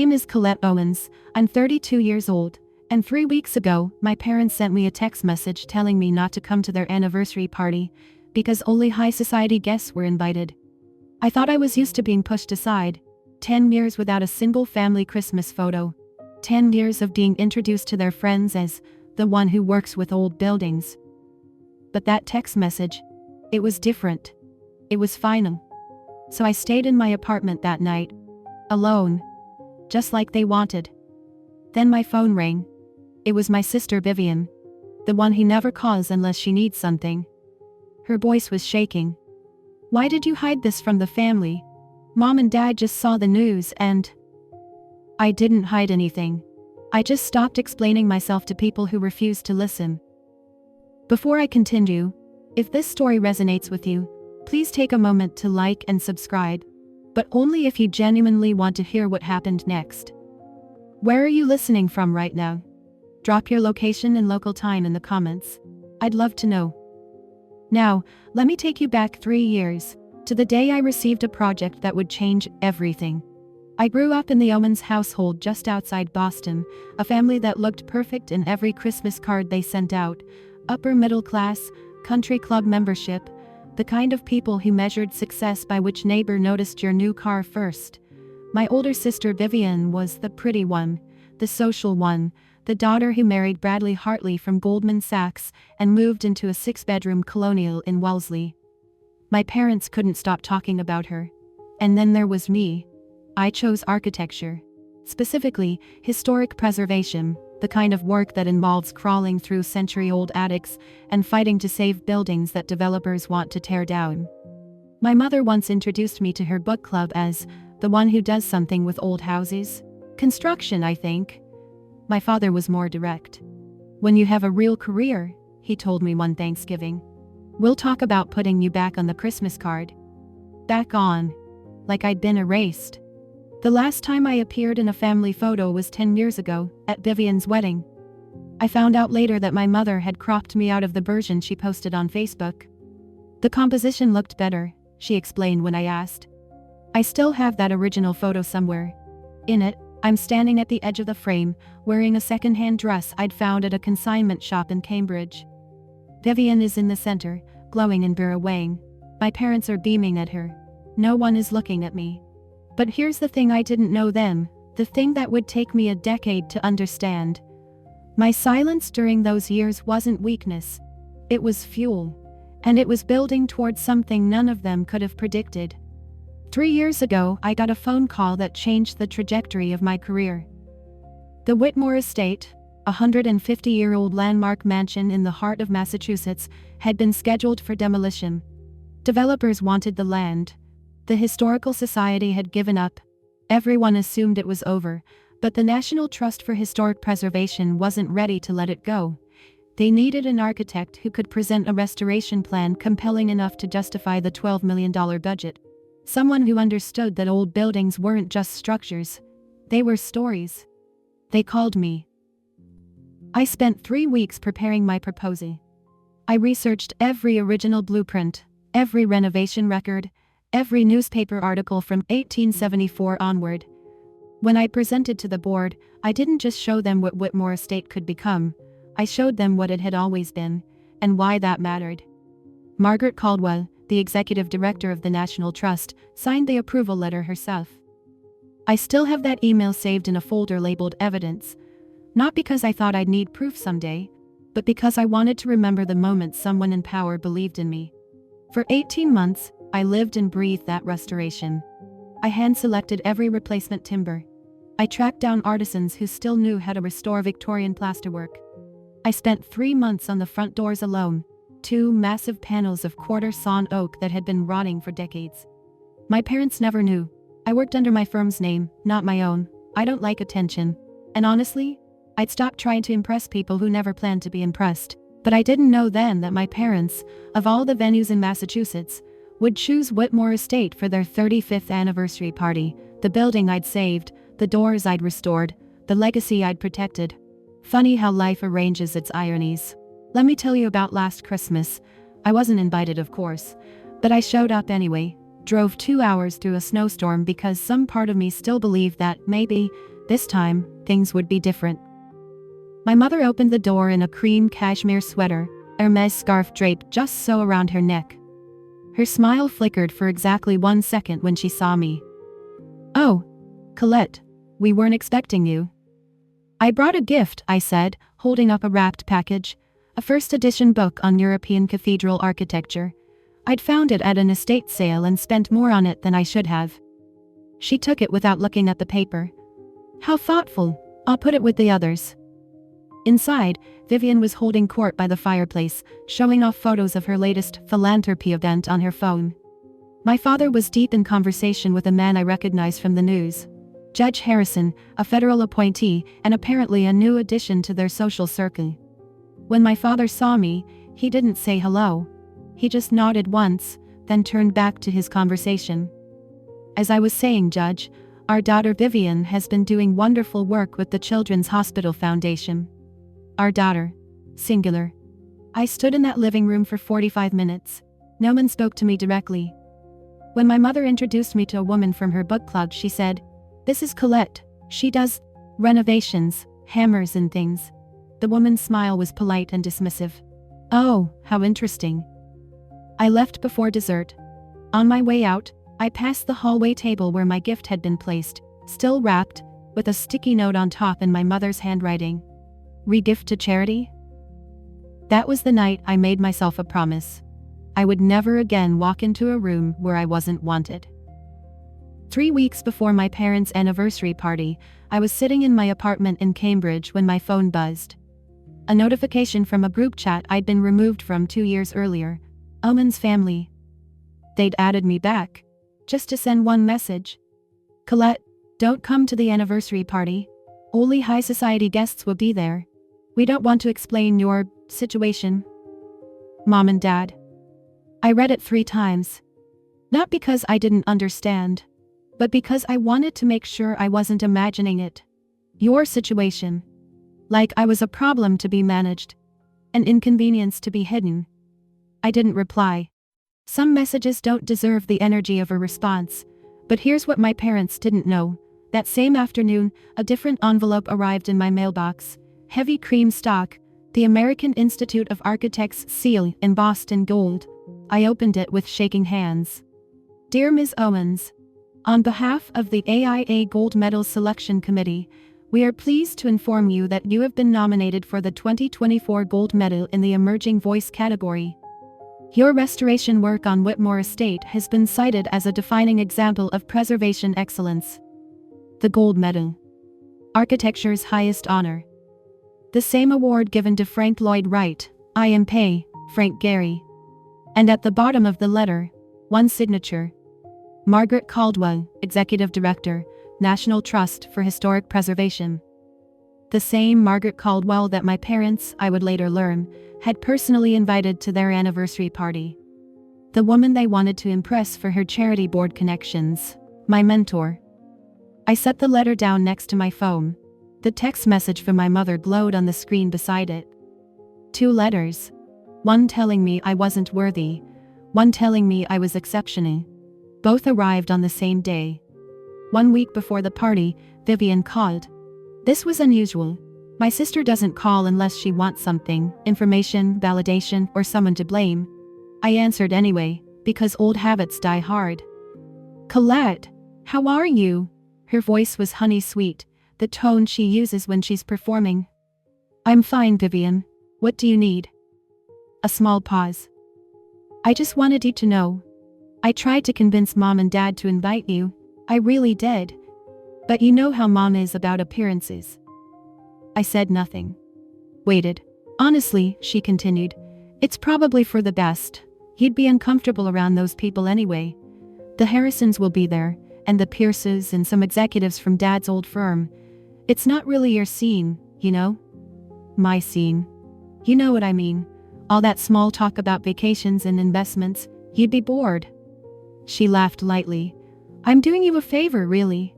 name is Colette Owens, I'm 32 years old, and 3 weeks ago, my parents sent me a text message telling me not to come to their anniversary party, because only high society guests were invited. I thought I was used to being pushed aside. 10 years without a single family Christmas photo. 10 years of being introduced to their friends as the one who works with old buildings. But that text message, it was different. It was final. So I stayed in my apartment that night, alone, just like they wanted. Then my phone rang. It was my sister Vivian, the one he never calls unless she needs something. Her voice was shaking. "Why did you hide this from the family? Mom and Dad just saw the news and..." I didn't hide anything. I just stopped explaining myself to people who refused to listen. Before I continue, if this story resonates with you, please take a moment to like and subscribe, but only if you genuinely want to hear what happened next. Where are you listening from right now? Drop your location and local time in the comments. I'd love to know. Now, let me take you back 3 years, to the day I received a project that would change everything. I grew up in the Owens household just outside Boston, a family that looked perfect in every Christmas card they sent out, upper middle class, country club membership, the kind of people who measured success by which neighbor noticed your new car first. My older sister Vivian was the pretty one, the social one, the daughter who married Bradley Hartley from Goldman Sachs and moved into a 6-bedroom colonial in Wellesley. My parents couldn't stop talking about her. And then there was me. I chose architecture. Specifically, historic preservation, the kind of work that involves crawling through century-old attics and fighting to save buildings that developers want to tear down. My mother once introduced me to her book club as the one who does something with old houses. Construction, I think. My father was more direct. "When you have a real career," he told me one Thanksgiving, "we'll talk about putting you back on the Christmas card." Back on. Like I'd been erased. The last time I appeared in a family photo was 10 years ago, at Vivian's wedding. I found out later that my mother had cropped me out of the version she posted on Facebook. "The composition looked better," she explained when I asked. I still have that original photo somewhere. In it, I'm standing at the edge of the frame, wearing a second-hand dress I'd found at a consignment shop in Cambridge. Vivian is in the center, glowing and bewaying. My parents are beaming at her. No one is looking at me. But here's the thing I didn't know then, the thing that would take me a decade to understand. My silence during those years wasn't weakness. It was fuel. And it was building towards something none of them could have predicted. 3 years ago, I got a phone call that changed the trajectory of my career. The Whitmore Estate, a 150-year-old landmark mansion in the heart of Massachusetts, had been scheduled for demolition. Developers wanted the land. The Historical Society had given up. Everyone assumed it was over, but the National Trust for Historic Preservation wasn't ready to let it go. They needed an architect who could present a restoration plan compelling enough to justify the $12 million budget. Someone who understood that old buildings weren't just structures. They were stories. They called me. I spent 3 weeks preparing my proposal. I researched every original blueprint, every renovation record, every newspaper article from 1874 onward. When I presented to the board, I didn't just show them what Whitmore Estate could become. I showed them what it had always been, and why that mattered. Margaret Caldwell, the executive director of the National Trust, signed the approval letter herself. I still have that email saved in a folder labeled Evidence, not because I thought I'd need proof someday, but because I wanted to remember the moment someone in power believed in me. For 18 months, I lived and breathed that restoration. I hand-selected every replacement timber. I tracked down artisans who still knew how to restore Victorian plasterwork. I spent 3 months on the front doors alone, 2 massive panels of quarter-sawn oak that had been rotting for decades. My parents never knew. I worked under my firm's name, not my own. I don't like attention. And honestly, I'd stopped trying to impress people who never planned to be impressed. But I didn't know then that my parents, of all the venues in Massachusetts, would choose Whitmore Estate for their 35th anniversary party, the building I'd saved, the doors I'd restored, the legacy I'd protected. Funny how life arranges its ironies. Let me tell you about last Christmas. I wasn't invited, of course, but I showed up anyway, drove 2 hours through a snowstorm because some part of me still believed that, maybe, This time, things would be different. My mother opened the door in a cream cashmere sweater, Hermes scarf draped just so around her neck. Her smile flickered for exactly 1 second when she saw me. "Oh, Colette, we weren't expecting you." "I brought a gift," I said, holding up a wrapped package, a first edition book on European cathedral architecture. I'd found it at an estate sale and spent more on it than I should have. She took it without looking at the paper. "How thoughtful. I'll put it with the others." Inside, Vivian was holding court by the fireplace, showing off photos of her latest philanthropy event on her phone. My father was deep in conversation with a man I recognized from the news. Judge Harrison, a federal appointee, and apparently a new addition to their social circle. When my father saw me, he didn't say hello. He just nodded once, then turned back to his conversation. "As I was saying, Judge, our daughter Vivian has been doing wonderful work with the Children's Hospital Foundation." Our daughter. Singular. I stood in that living room for 45 minutes. No one spoke to me directly. When my mother introduced me to a woman from her book club, she said, "This is Colette. She does renovations, hammers and things." The woman's smile was polite and dismissive. "Oh, how interesting." I left before dessert. On my way out, I passed the hallway table where my gift had been placed, still wrapped, with a sticky note on top in my mother's handwriting. "Re-gift to charity?" That was the night I made myself a promise. I would never again walk into a room where I wasn't wanted. 3 weeks before my parents' anniversary party, I was sitting in my apartment in Cambridge when my phone buzzed. A notification from a group chat I'd been removed from 2 years earlier. Omen's family. They'd added me back, just to send one message. "Colette, don't come to the anniversary party. Only high society guests will be there. We don't want to explain your situation. Mom and Dad." I read it 3 times. Not because I didn't understand, but because I wanted to make sure I wasn't imagining it. Your situation. Like I was a problem to be managed. An inconvenience to be hidden. I didn't reply. Some messages don't deserve the energy of a response, but here's what my parents didn't know. That same afternoon, a different envelope arrived in my mailbox. Heavy cream stock, the American Institute of Architects seal embossed in gold. I opened it with shaking hands. "Dear Ms. Owens, on behalf of the AIA Gold Medal Selection Committee, we are pleased to inform you that you have been nominated for the 2024 Gold Medal in the Emerging Voice category. Your restoration work on Whitmore Estate has been cited as a defining example of preservation excellence." The Gold Medal. Architecture's highest honor. The same award given to Frank Lloyd Wright, I.M.P., Frank Gehry. And at the bottom of the letter, one signature. Margaret Caldwell, Executive Director, National Trust for Historic Preservation. The same Margaret Caldwell that my parents, I would later learn, had personally invited to their anniversary party. The woman they wanted to impress for her charity board connections. My mentor. I set the letter down next to my phone. The text message from my mother glowed on the screen beside it. 2 letters. One telling me I wasn't worthy, one telling me I was exceptional. Both arrived on the same day. 1 week before the party, Vivian called. This was unusual. My sister doesn't call unless she wants something, information, validation, or someone to blame. I answered anyway, because old habits die hard. "Colette, how are you?" Her voice was honey sweet, the tone she uses when she's performing. "I'm fine, Vivian. What do you need?" A small pause. "I just wanted you to know. I tried to convince Mom and Dad to invite you. I really did. But you know how Mom is about appearances." I said nothing. Waited. "Honestly," she continued, "it's probably for the best. You'd be uncomfortable around those people anyway. The Harrisons will be there, and the Pierces and some executives from Dad's old firm. It's not really your scene, you know?" "My scene. You know what I mean. All that small talk about vacations and investments. You'd be bored." She laughed lightly. "I'm doing you a favor, really."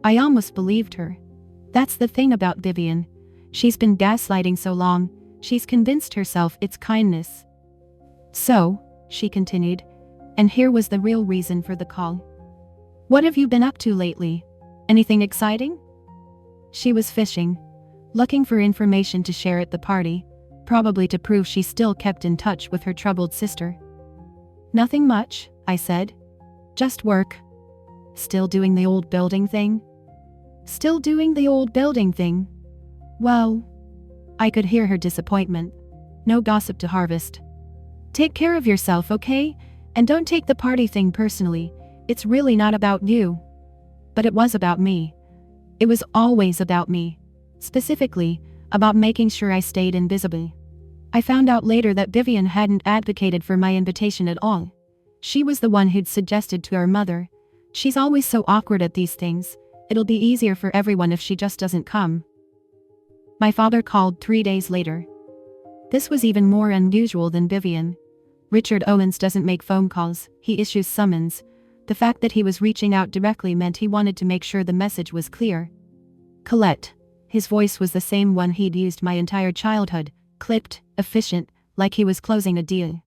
I almost believed her. That's the thing about Vivian. She's been gaslighting so long, she's convinced herself it's kindness. "So," she continued, and here was the real reason for the call. "What have you been up to lately? Anything exciting?" She was fishing, looking for information to share at the party, probably to prove she still kept in touch with her troubled sister. Nothing much, I said. Just work. Still doing the old building thing? Still doing the old building thing? Well, I could hear her disappointment. No gossip to harvest. Take care of yourself, okay? And don't take the party thing personally. It's really not about you. But it was about me. It was always about me. Specifically, about making sure I stayed invisible. I found out later that Vivian hadn't advocated for my invitation at all. She was the one who'd suggested to our mother. She's always so awkward at these things. It'll be easier for everyone if she just doesn't come. My father called 3 days later. This was even more unusual than Vivian. Richard Owens doesn't make phone calls, he issues summons. The fact that he was reaching out directly meant he wanted to make sure the message was clear. Colette. His voice was the same one he'd used my entire childhood, clipped, efficient, like he was closing a deal.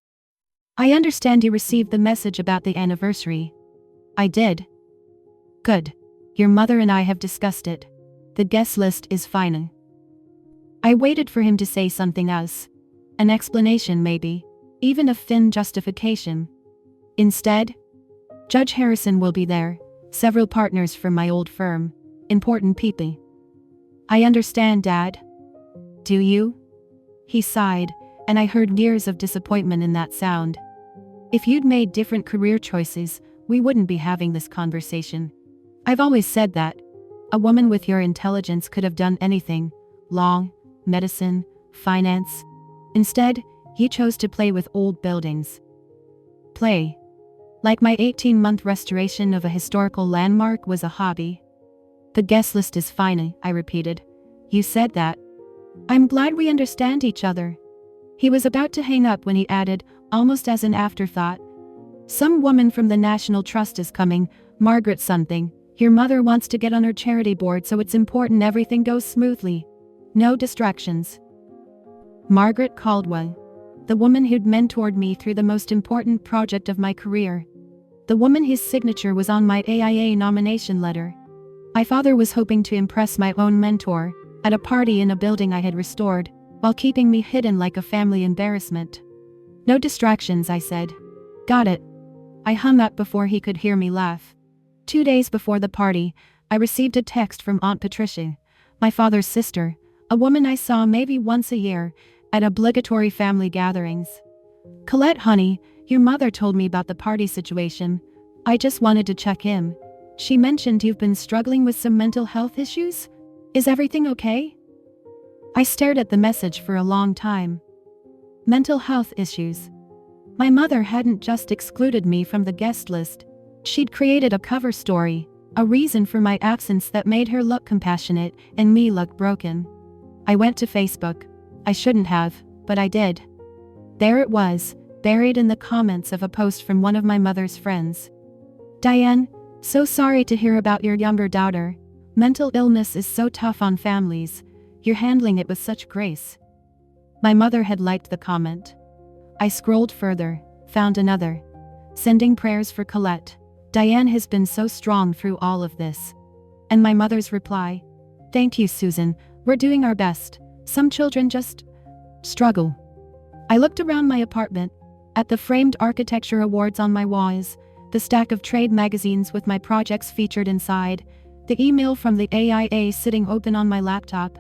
I understand you received the message about the anniversary. I did. Good. Your mother and I have discussed it. The guest list is final. I waited for him to say something else. An explanation maybe. Even a thin justification. Instead, Judge Harrison will be there, several partners from my old firm, important people. I understand, Dad. Do you? He sighed, and I heard years of disappointment in that sound. If you'd made different career choices, we wouldn't be having this conversation. I've always said that. A woman with your intelligence could have done anything. Law, medicine, finance. Instead, you chose to play with old buildings. Play. Like my 18-month restoration of a historical landmark was a hobby. The guest list is final, I repeated. You said that. I'm glad we understand each other. He was about to hang up when he added, almost as an afterthought. Some woman from the National Trust is coming, Margaret something. Your mother wants to get on her charity board, so it's important everything goes smoothly. No distractions. Margaret Caldwell. The woman who'd mentored me through the most important project of my career. The woman whose signature was on my AIA nomination letter. My father was hoping to impress my own mentor at a party in a building I had restored, while keeping me hidden like a family embarrassment. No distractions, I said. Got it. I hung up before he could hear me laugh. 2 days before the party, I received a text from Aunt Patricia, my father's sister, a woman I saw maybe once a year at obligatory family gatherings. Colette, honey, your mother told me about the party situation. I just wanted to check in. She mentioned you've been struggling with some mental health issues? Is everything okay? I stared at the message for a long time. Mental health issues. My mother hadn't just excluded me from the guest list. She'd created a cover story, a reason for my absence that made her look compassionate and me look broken. I went to Facebook. I shouldn't have, but I did. There it was, buried in the comments of a post from one of my mother's friends. Diane, so sorry to hear about your younger daughter. Mental illness is so tough on families. You're handling it with such grace. My mother had liked the comment. I scrolled further, found another. Sending prayers for Colette. Diane has been so strong through all of this. And my mother's reply. Thank you, Susan. We're doing our best. Some children just struggle. I looked around my apartment, at the framed architecture awards on my walls, the stack of trade magazines with my projects featured inside, the email from the AIA sitting open on my laptop.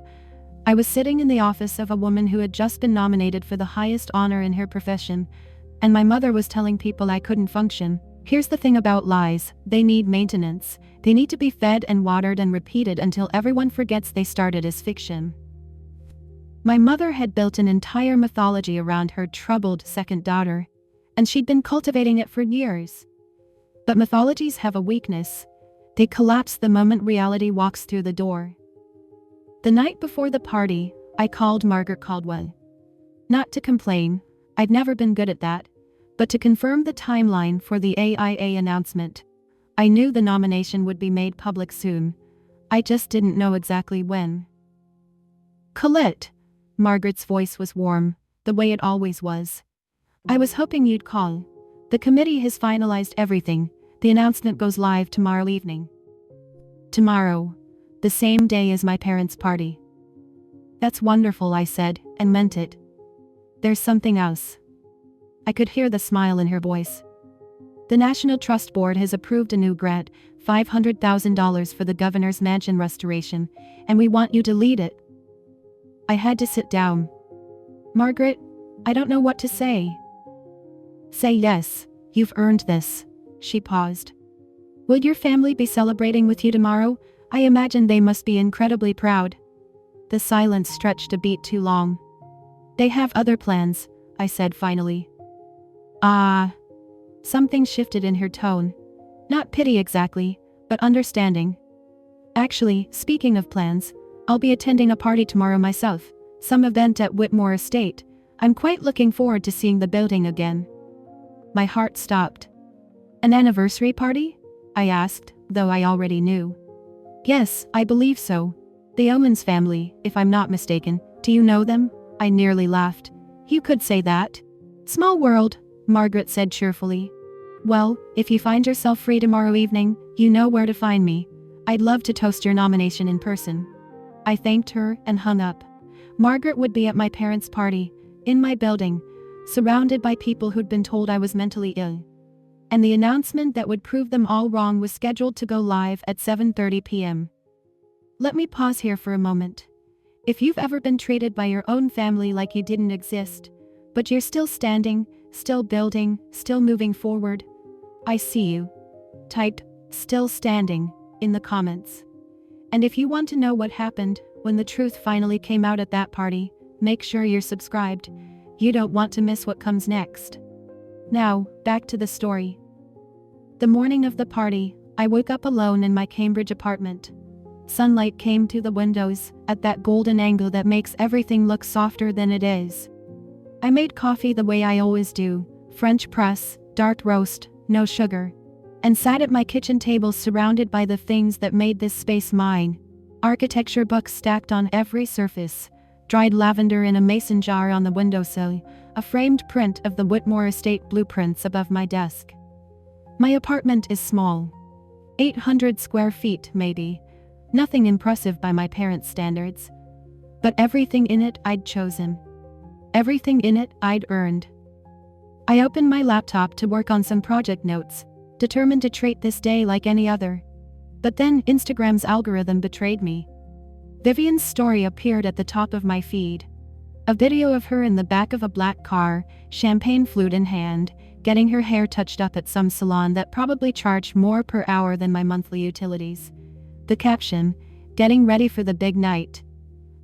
I was sitting in the office of a woman who had just been nominated for the highest honor in her profession, and my mother was telling people I couldn't function. Here's the thing about lies, they need maintenance. They need to be fed and watered and repeated until everyone forgets they started as fiction. My mother had built an entire mythology around her troubled second daughter, and she'd been cultivating it for years. But mythologies have a weakness. They collapse the moment reality walks through the door. The night before the party, I called Margaret Caldwell. Not to complain, I'd never been good at that, but to confirm the timeline for the AIA announcement. I knew the nomination would be made public soon. I just didn't know exactly when. Colette. Margaret's voice was warm, the way it always was. I was hoping you'd call. The committee has finalized everything. The announcement goes live tomorrow evening. Tomorrow. the same day as my parents' party. That's wonderful, I said, and meant it. There's something else. I could hear the smile in her voice. The National Trust Board has approved a new grant, $500,000 for the governor's mansion restoration, and we want you to lead it. I had to sit down. Margaret, I don't know what to say. Say yes, you've earned this. She paused. Will your family be celebrating with you tomorrow? I imagine they must be incredibly proud. The silence stretched a beat too long. They have other plans, I said finally. Ah. Something shifted in her tone. Not pity exactly, but understanding. Actually, speaking of plans, I'll be attending a party tomorrow myself, some event at Whitmore Estate. I'm quite looking forward to seeing the building again. My heart stopped. An anniversary party? I asked, though I already knew. Yes, I believe so. The Owens family, if I'm not mistaken. Do you know them? I nearly laughed. You could say that. Small world, Margaret said cheerfully. Well, if you find yourself free tomorrow evening, you know where to find me. I'd love to toast your nomination in person. I thanked her and hung up. Margaret would be at my parents' party, in my building, surrounded by people who'd been told I was mentally ill. And the announcement that would prove them all wrong was scheduled to go live at 7:30 p.m. Let me pause here for a moment. If you've ever been treated by your own family like you didn't exist, but you're still standing, still building, still moving forward, I see you. Type, still standing, in the comments. And if you want to know what happened when the truth finally came out at that party, make sure you're subscribed. You don't want to miss what comes next. Now, back to the story. The morning of the party, I woke up alone in my Cambridge apartment. Sunlight came through the windows at that golden angle that makes everything look softer than it is. I made coffee the way I always do, French press, dark roast, no sugar, and sat at my kitchen table surrounded by the things that made this space mine. Architecture books stacked on every surface, dried lavender in a mason jar on the windowsill, a framed print of the Whitmore Estate blueprints above my desk. My apartment is small. 800 square feet, maybe. Nothing impressive by my parents' standards. But everything in it I'd chosen. Everything in it I'd earned. I opened my laptop to work on some project notes, determined to treat this day like any other. But then Instagram's algorithm betrayed me. Vivian's story appeared at the top of my feed. A video of her in the back of a black car, champagne flute in hand, getting her hair touched up at some salon that probably charged more per hour than my monthly utilities. The caption, getting ready for the big night.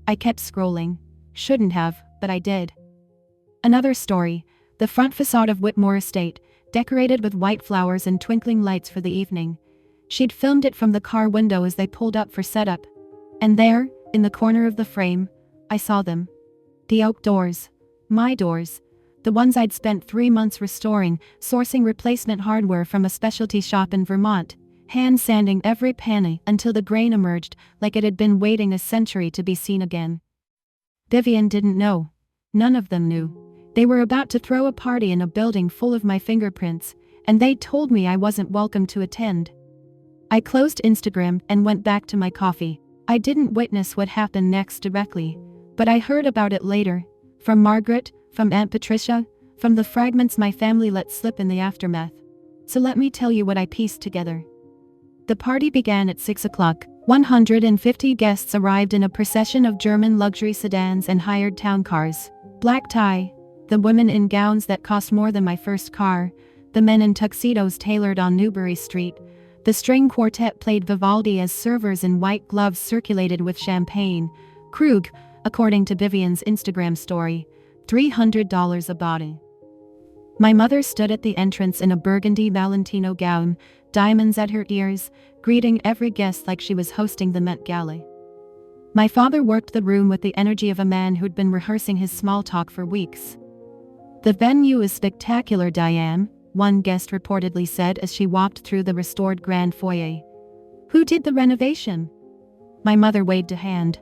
I kept scrolling. Shouldn't have, but I did. Another story, the front facade of Whitmore Estate, decorated with white flowers and twinkling lights for the evening. She'd filmed it from the car window as they pulled up for setup. And there, in the corner of the frame, I saw them. The oak doors. My doors. The ones I'd spent 3 months restoring, sourcing replacement hardware from a specialty shop in Vermont, hand sanding every penny until the grain emerged like it had been waiting a century to be seen again. Vivian didn't know. None of them knew. They were about to throw a party in a building full of my fingerprints, and they told me I wasn't welcome to attend. I closed Instagram and went back to my coffee. I didn't witness what happened next directly, but I heard about it later. From Margaret, from Aunt Patricia, from the fragments my family let slip in the aftermath. So let me tell you what I pieced together. The party began at 6 o'clock. 150 guests arrived in a procession of German luxury sedans and hired town cars. Black tie, the women in gowns that cost more than my first car, the men in tuxedos tailored on Newbury Street. The string quartet played Vivaldi as servers in white gloves circulated with champagne. Krug, according to Vivian's Instagram story, $300 a bottle. My mother stood at the entrance in a burgundy Valentino gown, diamonds at her ears, greeting every guest like she was hosting the Met Gala. My father worked the room with the energy of a man who'd been rehearsing his small talk for weeks. The venue is spectacular, Diane, one guest reportedly said as she walked through the restored grand foyer. Who did the renovation? My mother waved a hand.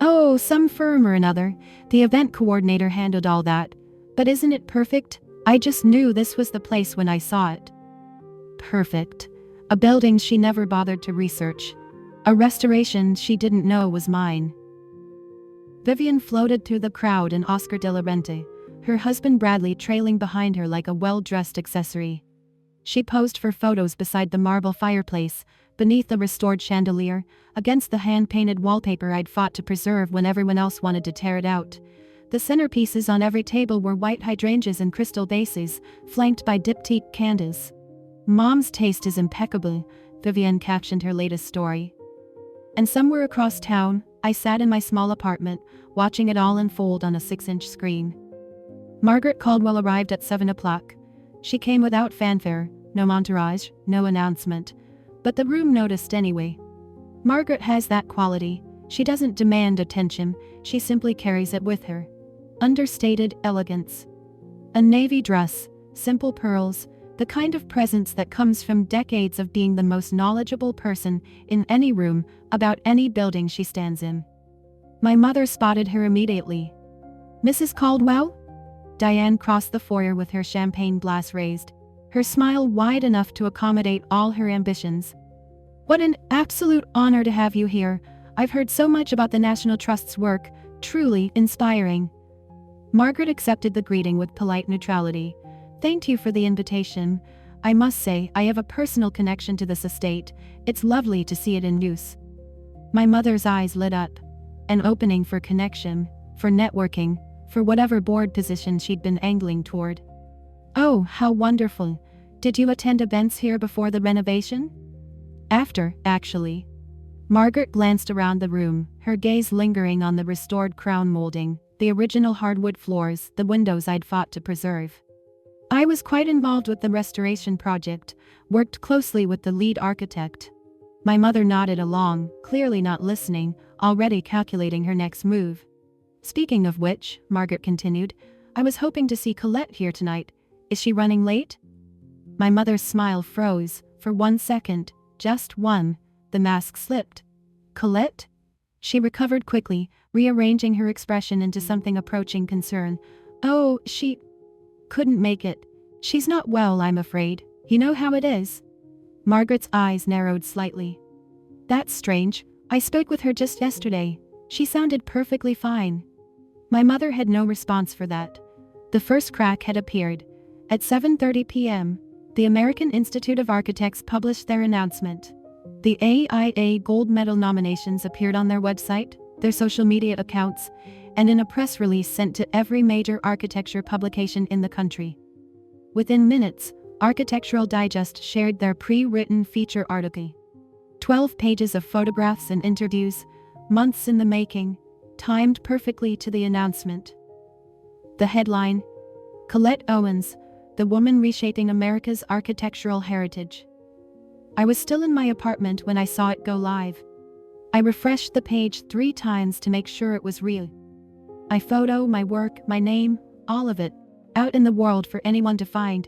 Oh, some firm or another. The event coordinator handled all that. But isn't it perfect? I just knew this was the place when I saw it. Perfect. A building she never bothered to research. A restoration she didn't know was mine. Vivian floated through the crowd in Oscar de la Renta, her husband Bradley trailing behind her like a well-dressed accessory. She posed for photos beside the marble fireplace, beneath the restored chandelier, against the hand-painted wallpaper I'd fought to preserve when everyone else wanted to tear it out. The centerpieces on every table were white hydrangeas and crystal vases, flanked by diptyque candles. "Mom's taste is impeccable," Vivian captioned her latest story. And somewhere across town, I sat in my small apartment, watching it all unfold on a 6-inch screen. Margaret Caldwell arrived at 7 o'clock. She came without fanfare, no entourage, no announcement. But the room noticed anyway. Margaret has that quality. She doesn't demand attention, she simply carries it with her. Understated elegance. A navy dress, simple pearls, the kind of presence that comes from decades of being the most knowledgeable person in any room about any building she stands in. My mother spotted her immediately. "Mrs. Caldwell?" Diane crossed the foyer with her champagne glass raised, her smile wide enough to accommodate all her ambitions. "What an absolute honor to have you here. I've heard so much about the National Trust's work, truly inspiring." Margaret accepted the greeting with polite neutrality. "Thank you for the invitation. I must say, I have a personal connection to this estate. It's lovely to see it in use." My mother's eyes lit up. An opening for connection, for networking, for whatever board position she'd been angling toward. "Oh, how wonderful. Did you attend events here before the renovation?" "After, actually." Margaret glanced around the room, her gaze lingering on the restored crown molding, the original hardwood floors, the windows I'd fought to preserve. "I was quite involved with the restoration project, worked closely with the lead architect." My mother nodded along, clearly not listening, already calculating her next move. "Speaking of which," Margaret continued, "I was hoping to see Colette here tonight. Is she running late?" My mother's smile froze. For 1 second, just one, the mask slipped. "Colette?" She recovered quickly, rearranging her expression into something approaching concern. "Oh, she couldn't make it. She's not well, I'm afraid. You know how it is." Margaret's eyes narrowed slightly. "That's strange. I spoke with her just yesterday. She sounded perfectly fine." My mother had no response for that. The first crack had appeared. At 7:30 p.m., the American Institute of Architects published their announcement. The AIA Gold Medal nominations appeared on their website, their social media accounts, and in a press release sent to every major architecture publication in the country. Within minutes, Architectural Digest shared their pre-written feature article. 12 pages of photographs and interviews, months in the making, timed perfectly to the announcement. The headline: Colette Owens, the woman reshaping America's architectural heritage. I was still in my apartment when I saw it go live. I refreshed the page 3 times to make sure it was real. My photo, my work, my name, all of it, out in the world for anyone to find,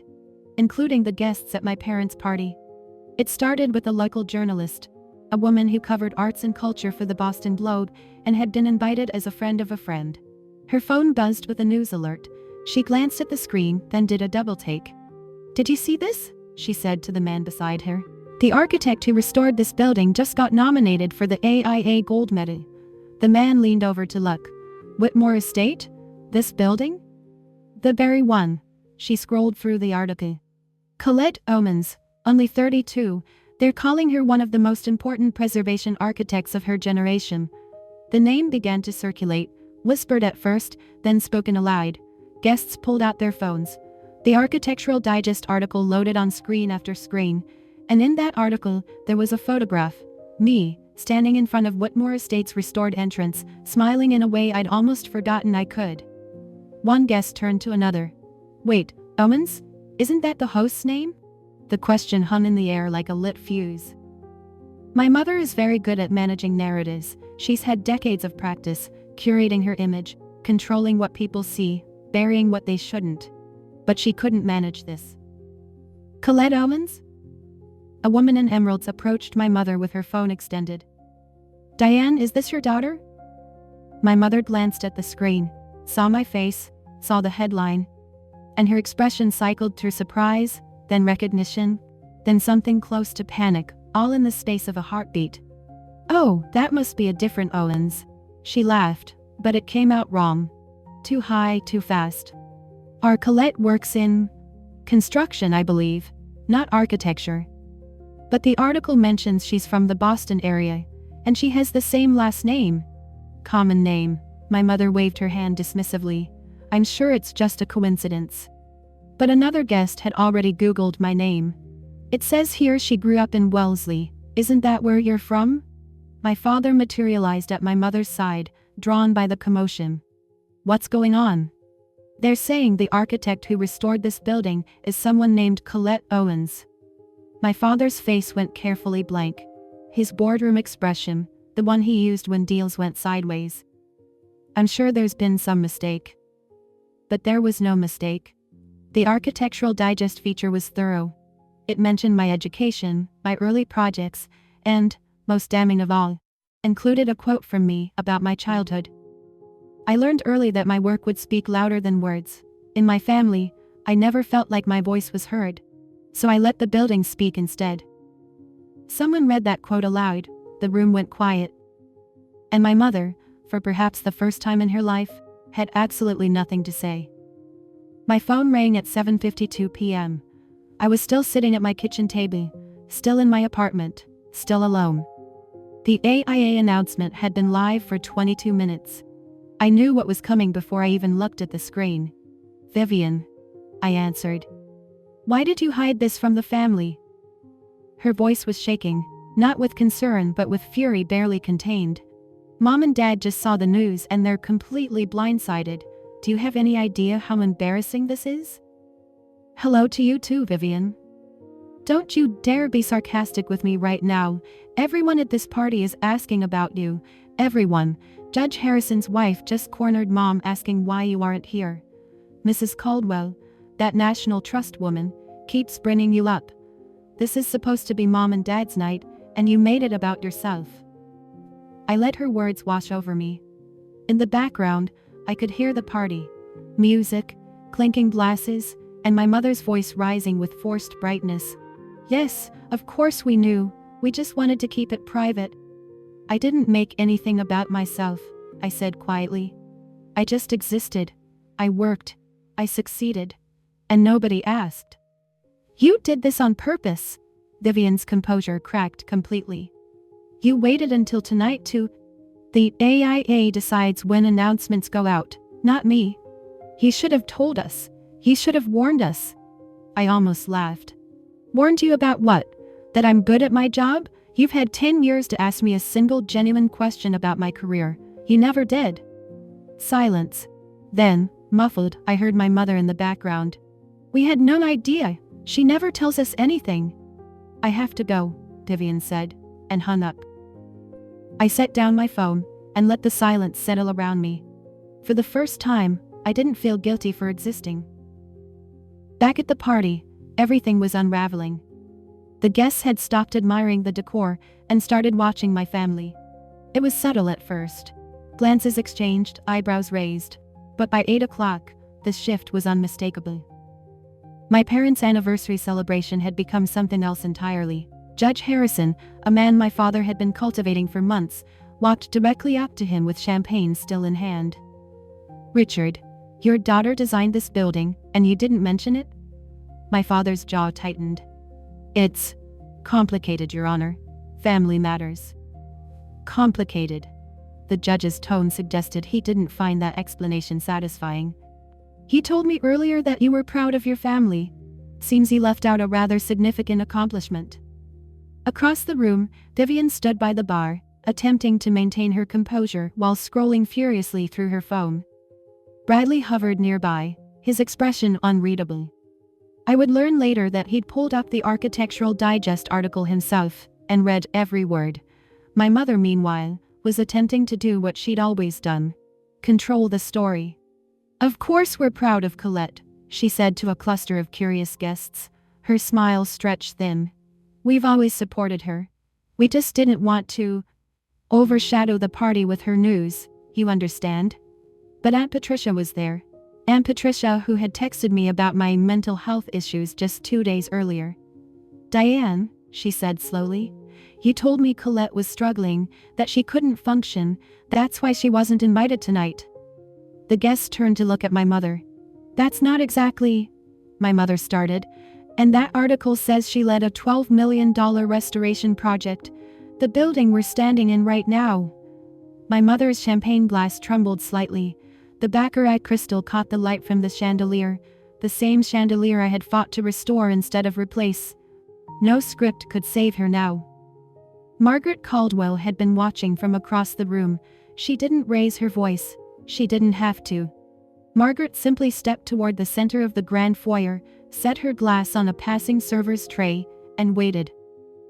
including the guests at my parents' party. It started with a local journalist, a woman who covered arts and culture for the Boston Globe and had been invited as a friend of a friend. Her phone buzzed with a news alert. She glanced at the screen, then did a double take. "Did you see this?" she said to the man beside her. "The architect who restored this building just got nominated for the AIA Gold Medal." The man leaned over to look. "Whitmore Estate? This building?" "The very one." She scrolled through the article. "Colette Owens, only 32, they're calling her one of the most important preservation architects of her generation." The name began to circulate, whispered at first, then spoken aloud. Guests pulled out their phones. The Architectural Digest article loaded on screen after screen, and in that article, there was a photograph. Me, standing in front of Whitmore Estate's restored entrance, smiling in a way I'd almost forgotten I could. One guest turned to another. "Wait, Owens? Isn't that the host's name?" The question hung in the air like a lit fuse. My mother is very good at managing narratives. She's had decades of practice, curating her image, controlling what people see, burying what they shouldn't. But she couldn't manage this. "Colette Owens?" A woman in emeralds approached my mother with her phone extended. "Diane, is this your daughter?" My mother glanced at the screen, saw my face, saw the headline, and her expression cycled through surprise, then recognition, then something close to panic, all in the space of a heartbeat. Oh, that must be a different Owens. She laughed, but it came out wrong. Too high, too fast. Our Colette works in construction, I believe, not architecture. But the article mentions she's from the Boston area, and she has the same last name. Common name. My mother waved her hand dismissively. I'm sure it's just a coincidence. But another guest had already Googled my name. It says here she grew up in Wellesley. Isn't that where you're from? My father materialized at my mother's side, drawn by the commotion. What's going on? They're saying the architect who restored this building is someone named Colette Owens. My father's face went carefully blank. His boardroom expression, the one he used when deals went sideways. I'm sure there's been some mistake. But there was no mistake. The Architectural Digest feature was thorough. It mentioned my education, my early projects, and, most damning of all, included a quote from me about my childhood. I learned early that my work would speak louder than words. In my family, I never felt like my voice was heard. So I let the building speak instead. Someone read that quote aloud, the room went quiet. And my mother, for perhaps the first time in her life, had absolutely nothing to say. My phone rang at 7:52 p.m. I was still sitting at my kitchen table, still in my apartment, still alone. The AIA announcement had been live for 22 minutes. I knew what was coming before I even looked at the screen. Vivian, I answered. Why did you hide this from the family? Her voice was shaking, not with concern but with fury barely contained. Mom and Dad just saw the news and they're completely blindsided. Do you have any idea how embarrassing this is? Hello to you too, Vivian. Don't you dare be sarcastic with me right now. Everyone at this party is asking about you. Everyone. Judge Harrison's wife just cornered Mom asking why you aren't here. Mrs. Caldwell, that National Trust woman, keeps bringing you up. This is supposed to be Mom and Dad's night, and you made it about yourself. I let her words wash over me. In the background, I could hear the party. Music, clinking glasses, and my mother's voice rising with forced brightness. Yes, of course we knew. We just wanted to keep it private. I didn't make anything about myself, I said quietly. I just existed. I worked. I succeeded. And nobody asked. You did this on purpose. Vivian's composure cracked completely. You waited until tonight to... The AIA decides when announcements go out, not me. He should have told us. He should have warned us. I almost laughed. Warned you about what? That I'm good at my job? You've had 10 years to ask me a single genuine question about my career. You never did. Silence. Then, muffled, I heard my mother in the background. We had no idea. She never tells us anything. I have to go, Vivian said, and hung up. I set down my phone and let the silence settle around me. For the first time, I didn't feel guilty for existing. Back at the party, everything was unraveling. The guests had stopped admiring the decor and started watching my family. It was subtle at first. Glances exchanged, eyebrows raised. But by 8 o'clock, the shift was unmistakable. My parents' anniversary celebration had become something else entirely. Judge Harrison, a man my father had been cultivating for months, walked directly up to him with champagne still in hand. Richard, your daughter designed this building, and you didn't mention it? My father's jaw tightened. It's complicated, Your Honor. Family matters. Complicated. The judge's tone suggested he didn't find that explanation satisfying. He told me earlier that you were proud of your family. Seems he left out a rather significant accomplishment. Across the room, Vivian stood by the bar, attempting to maintain her composure while scrolling furiously through her phone. Bradley hovered nearby, his expression unreadable. I would learn later that he'd pulled up the Architectural Digest article himself and read every word. My mother, meanwhile, was attempting to do what she'd always done. Control the story. Of course we're proud of Colette, she said to a cluster of curious guests. Her smile stretched thin. We've always supported her. We just didn't want to overshadow the party with her news, you understand? But Aunt Patricia was there. Aunt Patricia, who had texted me about my mental health issues just 2 days earlier. Diane, she said slowly, You told me Colette was struggling, that she couldn't function, that's why she wasn't invited tonight." The guest turned to look at my mother. "That's not exactly," my mother started, "and that article says she led a $12 million restoration project. The building we're standing in right now." My mother's champagne glass trembled slightly. The baccarat crystal caught the light from the chandelier, the same chandelier I had fought to restore instead of replace. No script could save her now. Margaret Caldwell had been watching from across the room. She didn't raise her voice. She didn't have to. Margaret simply stepped toward the center of the grand foyer, set her glass on a passing server's tray, and waited.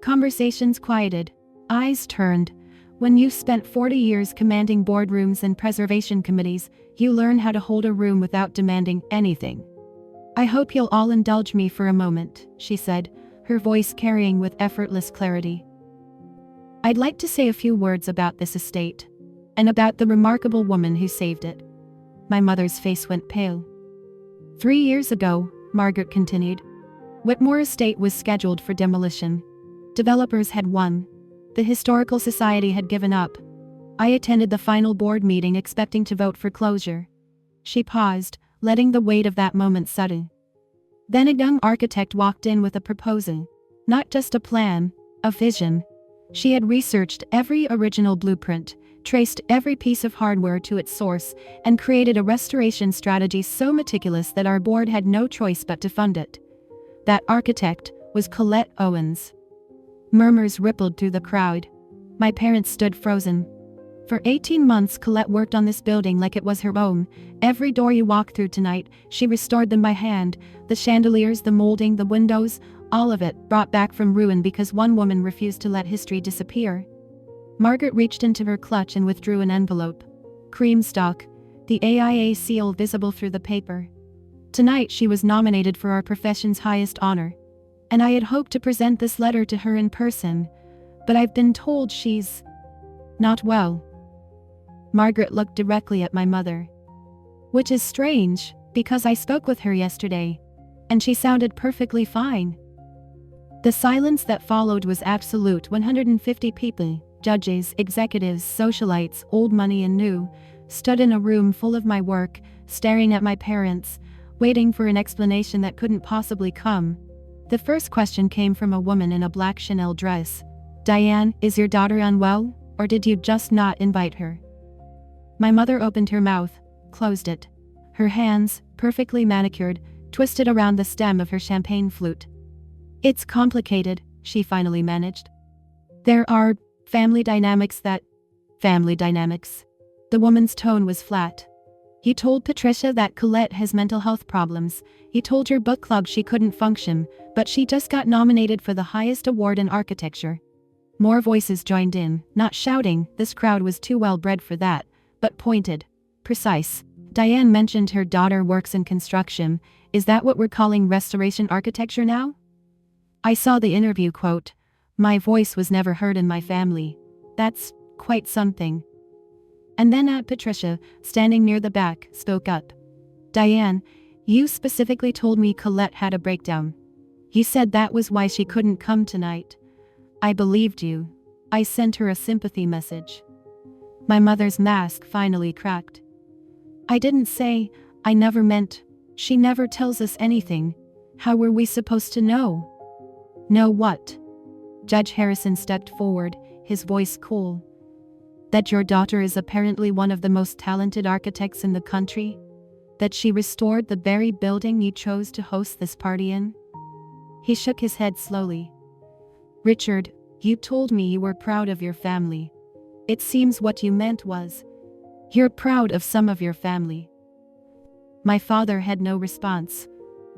Conversations quieted. Eyes turned. When you've spent 40 years commanding boardrooms and preservation committees, you learn how to hold a room without demanding anything. "I hope you'll all indulge me for a moment," she said, her voice carrying with effortless clarity. "I'd like to say a few words about this estate, and about the remarkable woman who saved it." My mother's face went pale. 3 years ago, Margaret continued, Whitmore Estate was scheduled for demolition. Developers had won. The Historical Society had given up. I attended the final board meeting expecting to vote for closure. She paused, letting the weight of that moment settle. Then a young architect walked in with a proposal. Not just a plan, a vision. She had researched every original blueprint, traced every piece of hardware to its source, and created a restoration strategy so meticulous that our board had no choice but to fund it. That architect was Colette Owens. Murmurs rippled through the crowd. My parents stood frozen. For 18 months Colette worked on this building like it was her own. Every door you walk through tonight, she restored them by hand. The chandeliers, the molding, the windows, all of it brought back from ruin because one woman refused to let history disappear. Margaret reached into her clutch and withdrew an envelope. Creamstock, the AIA seal visible through the paper. Tonight she was nominated for our profession's highest honor. And I had hoped to present this letter to her in person, but I've been told she's not well. Margaret looked directly at my mother. Which is strange, because I spoke with her yesterday, and she sounded perfectly fine. The silence that followed was absolute. 150 people, judges, executives, socialites, old money and new, stood in a room full of my work, staring at my parents, waiting for an explanation that couldn't possibly come. The first question came from a woman in a black Chanel dress. "Diane, is your daughter unwell, or did you just not invite her?" My mother opened her mouth, closed it. Her hands, perfectly manicured, twisted around the stem of her champagne flute. "It's complicated," she finally managed. "There are family dynamics that..." "Family dynamics?" The woman's tone was flat. "He told Patricia that Colette has mental health problems. He told your book club she couldn't function, but she just got nominated for the highest award in architecture." More voices joined in, not shouting, this crowd was too well bred for that, but pointed. Precise. "Diane mentioned her daughter works in construction. Is that what we're calling restoration architecture now?" I saw the interview quote. My voice was never heard in my family. That's quite something. And then Aunt Patricia, standing near the back, spoke up. "Diane, you specifically told me Colette had a breakdown. You said that was why she couldn't come tonight. I believed you. I sent her a sympathy message." My mother's mask finally cracked. "I didn't say, I never meant. She never tells us anything. How were we supposed to know?" "Know what?" Judge Harrison stepped forward, his voice cool. "That your daughter is apparently one of the most talented architects in the country? That she restored the very building you chose to host this party in?" He shook his head slowly. "Richard, you told me you were proud of your family. It seems what you meant was, you're proud of some of your family." My father had no response.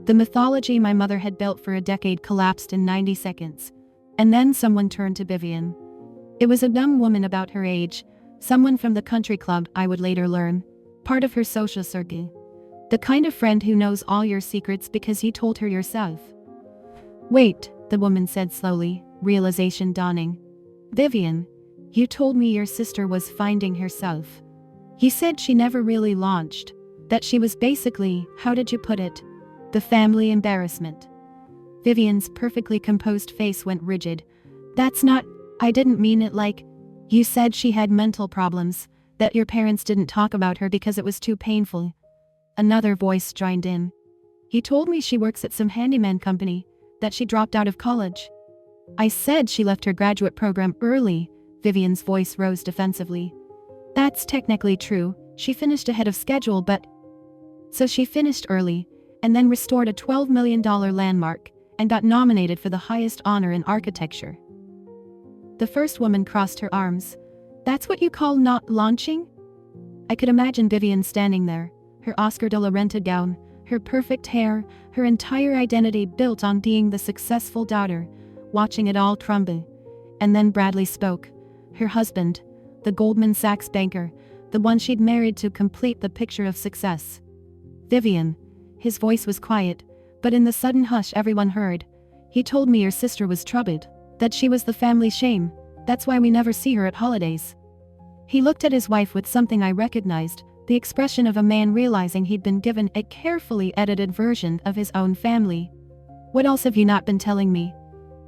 The mythology my mother had built for a decade collapsed in 90 seconds. And then someone turned to Vivian. It was a young woman about her age, someone from the country club, I would later learn, part of her social circle. The kind of friend who knows all your secrets because you told her yourself. "Wait," the woman said slowly, realization dawning. "Vivian, you told me your sister was finding herself. You said she never really launched, that she was basically, how did you put it, the family embarrassment." Vivian's perfectly composed face went rigid. "That's not..." I didn't mean it like, you said she had mental problems, that your parents didn't talk about her because it was too painful. Another voice joined in. He told me she works at some handyman company, that she dropped out of college. I said she left her graduate program early. Vivian's voice rose defensively. That's technically true, she finished ahead of schedule, but... So she finished early, and then restored a $12 million landmark, and got nominated for the highest honor in architecture. The first woman crossed her arms. That's what you call not launching? I could imagine Vivian standing there, her Oscar de la Renta gown, her perfect hair, her entire identity built on being the successful daughter, watching it all crumble. And then Bradley spoke. Her husband, the Goldman Sachs banker, the one she'd married to complete the picture of success. Vivian. His voice was quiet, but in the sudden hush everyone heard. He told me your sister was troubled, that she was the family shame, that's why we never see her at holidays. He looked at his wife with something I recognized, the expression of a man realizing he'd been given a carefully edited version of his own family. What else have you not been telling me?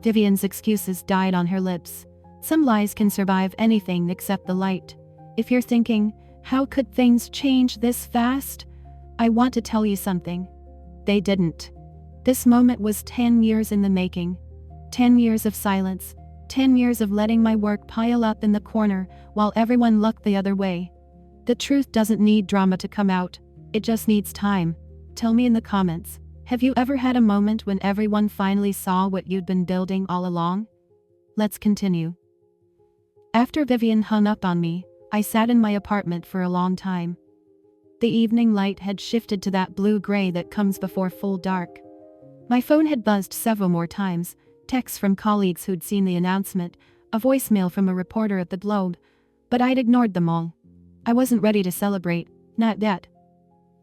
Vivian's excuses died on her lips. Some lies can survive anything except the light. If you're thinking, how could things change this fast? I want to tell you something. They didn't. This moment was 10 years in the making. 10 years of silence. 10 years of letting my work pile up in the corner while everyone looked the other way. The truth doesn't need drama to come out. It just needs time. Tell me in the comments. Have you ever had a moment when everyone finally saw what you'd been building all along? Let's continue. After Vivian hung up on me, I sat in my apartment for a long time. The evening light had shifted to that blue-gray that comes before full dark. My phone had buzzed several more times, texts from colleagues who'd seen the announcement, a voicemail from a reporter at the Globe, but I'd ignored them all. I wasn't ready to celebrate, not yet.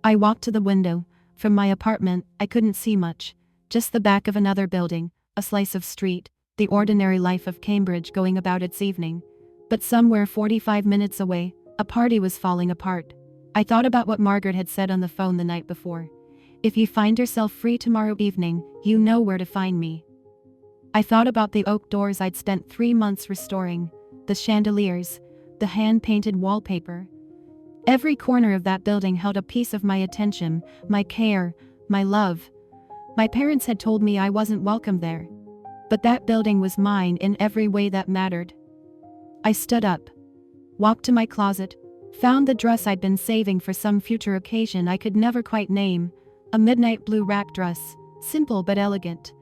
I walked to the window. From my apartment, I couldn't see much, just the back of another building, a slice of street, the ordinary life of Cambridge going about its evening. But somewhere 45 minutes away, a party was falling apart. I thought about what Margaret had said on the phone the night before. If you find yourself free tomorrow evening, you know where to find me. I thought about the oak doors I'd spent 3 months restoring, the chandeliers, the hand-painted wallpaper. Every corner of that building held a piece of my attention, my care, my love. My parents had told me I wasn't welcome there. But that building was mine in every way that mattered. I stood up, walked to my closet, found the dress I'd been saving for some future occasion I could never quite name, a midnight blue wrap dress, simple but elegant.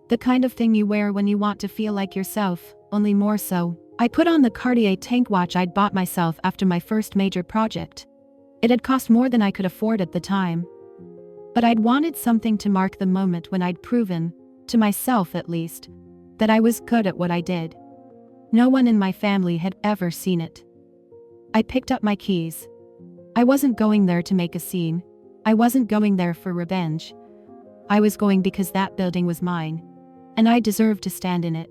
The kind of thing you wear when you want to feel like yourself, only more so. I put on the Cartier tank watch I'd bought myself after my first major project. It had cost more than I could afford at the time. But I'd wanted something to mark the moment when I'd proven, to myself at least, that I was good at what I did. No one in my family had ever seen it. I picked up my keys. I wasn't going there to make a scene. I wasn't going there for revenge. I was going because that building was mine, and I deserved to stand in it.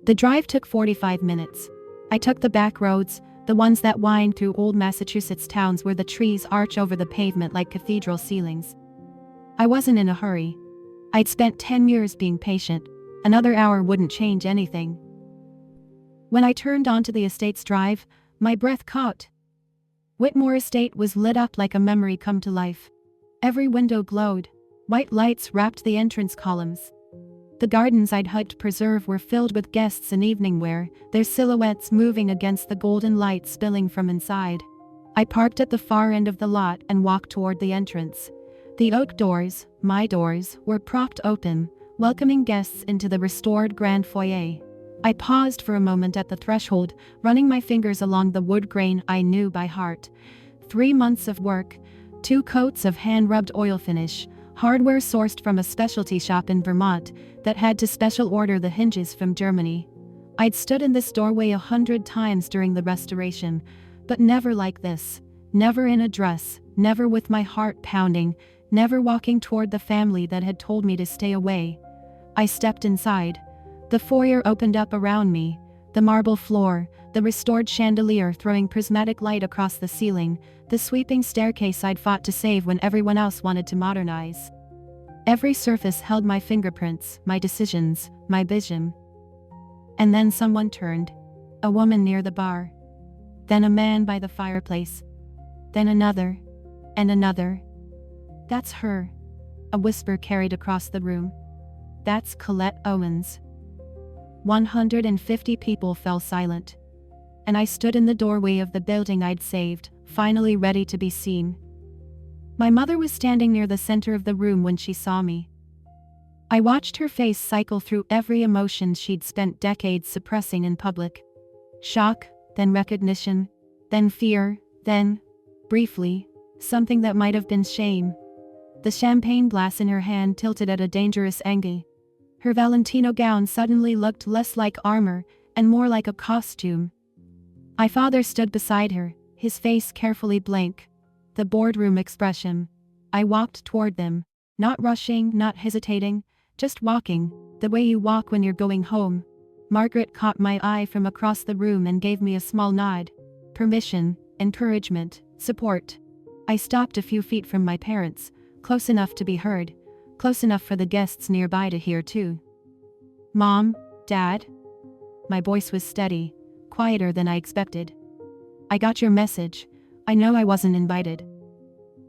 The drive took 45 minutes. I took the back roads, the ones that wind through old Massachusetts towns where the trees arch over the pavement like cathedral ceilings. I wasn't in a hurry. I'd spent 10 years being patient. Another hour wouldn't change anything. When I turned onto the estate's drive, my breath caught. Whitmore Estate was lit up like a memory come to life. Every window glowed. White lights wrapped the entrance columns. The gardens I'd helped preserve were filled with guests in evening wear, their silhouettes moving against the golden light spilling from inside. I parked at the far end of the lot and walked toward the entrance. The oak doors, my doors, were propped open, welcoming guests into the restored grand foyer. I paused for a moment at the threshold, running my fingers along the wood grain I knew by heart. 3 months of work, 2 coats of hand-rubbed oil finish, hardware sourced from a specialty shop in Vermont that had to special order the hinges from Germany. I'd stood in this doorway 100 times during the restoration, but never like this. Never in a dress, never with my heart pounding, never walking toward the family that had told me to stay away. I stepped inside. The foyer opened up around me, the marble floor, the restored chandelier throwing prismatic light across the ceiling, the sweeping staircase I'd fought to save when everyone else wanted to modernize. Every surface held my fingerprints, my decisions, my vision. And then someone turned. A woman near the bar. Then a man by the fireplace. Then another. And another. That's her. A whisper carried across the room. That's Colette Owens. 150 people fell silent. And I stood in the doorway of the building I'd saved, finally ready to be seen. My mother was standing near the center of the room when she saw me. I watched her face cycle through every emotion she'd spent decades suppressing in public. Shock, then recognition, then fear, then, briefly, something that might have been shame. The champagne glass in her hand tilted at a dangerous angle. Her Valentino gown suddenly looked less like armor and more like a costume. My father stood beside her, his face carefully blank. The boardroom expression. I walked toward them, not rushing, not hesitating, just walking, the way you walk when you're going home. Margaret caught my eye from across the room and gave me a small nod. Permission, encouragement, support. I stopped a few feet from my parents, close enough to be heard, close enough for the guests nearby to hear too. Mom, Dad? My voice was steady, quieter than I expected. I got your message. I know I wasn't invited.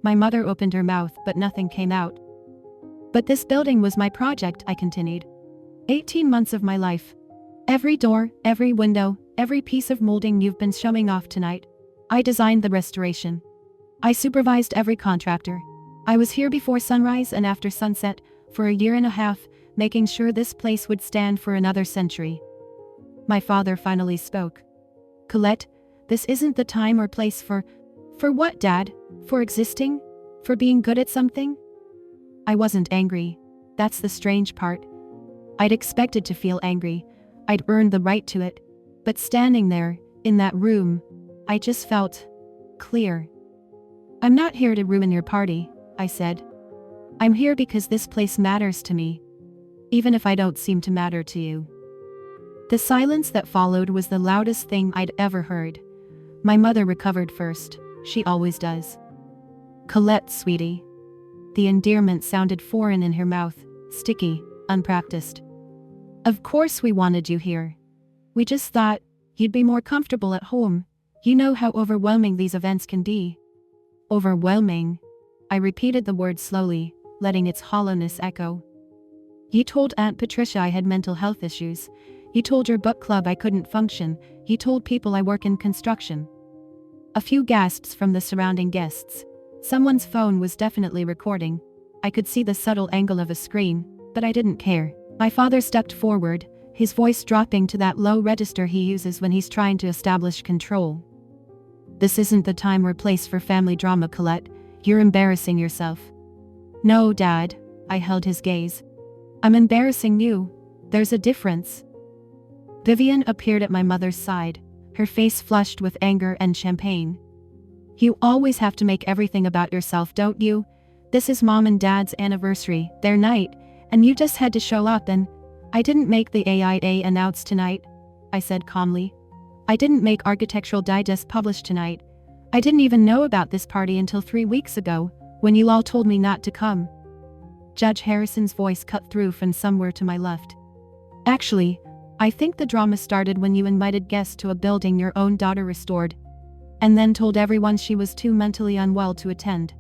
My mother opened her mouth, but nothing came out. But this building was my project, I continued. 18 months of my life. Every door, every window, every piece of molding you've been showing off tonight. I designed the restoration. I supervised every contractor. I was here before sunrise and after sunset, for a year and a half, making sure this place would stand for another century. My father finally spoke. Colette, this isn't the time or place for what, Dad? For existing? For being good at something? I wasn't angry. That's the strange part. I'd expected to feel angry. I'd earned the right to it. But standing there, in that room, I just felt clear. I'm not here to ruin your party, I said. I'm here because this place matters to me. Even if I don't seem to matter to you. The silence that followed was the loudest thing I'd ever heard. My mother recovered first. She always does. Colette, sweetie. The endearment sounded foreign in her mouth, sticky, unpracticed. Of course we wanted you here. We just thought you'd be more comfortable at home. You know how overwhelming these events can be. Overwhelming. I repeated the word slowly, letting its hollowness echo. You told Aunt Patricia I had mental health issues. You told your book club I couldn't function. You told people I work in construction. A few gasps from the surrounding guests. Someone's phone was definitely recording. I could see the subtle angle of a screen, but I didn't care. My father stepped forward, his voice dropping to that low register he uses when he's trying to establish control. This isn't the time or place for family drama, Colette. You're embarrassing yourself. No, Dad. I held his gaze. I'm embarrassing you. There's a difference. Vivian appeared at my mother's side, her face flushed with anger and champagne. You always have to make everything about yourself, don't you? This is Mom and Dad's anniversary, their night, and you just had to show up and… I didn't make the AIA announce tonight, I said calmly. I didn't make Architectural Digest publish tonight. I didn't even know about this party until 3 weeks ago, when you all told me not to come. Judge Harrison's voice cut through from somewhere to my left. Actually, I think the drama started when you invited guests to a building your own daughter restored, and then told everyone she was too mentally unwell to attend.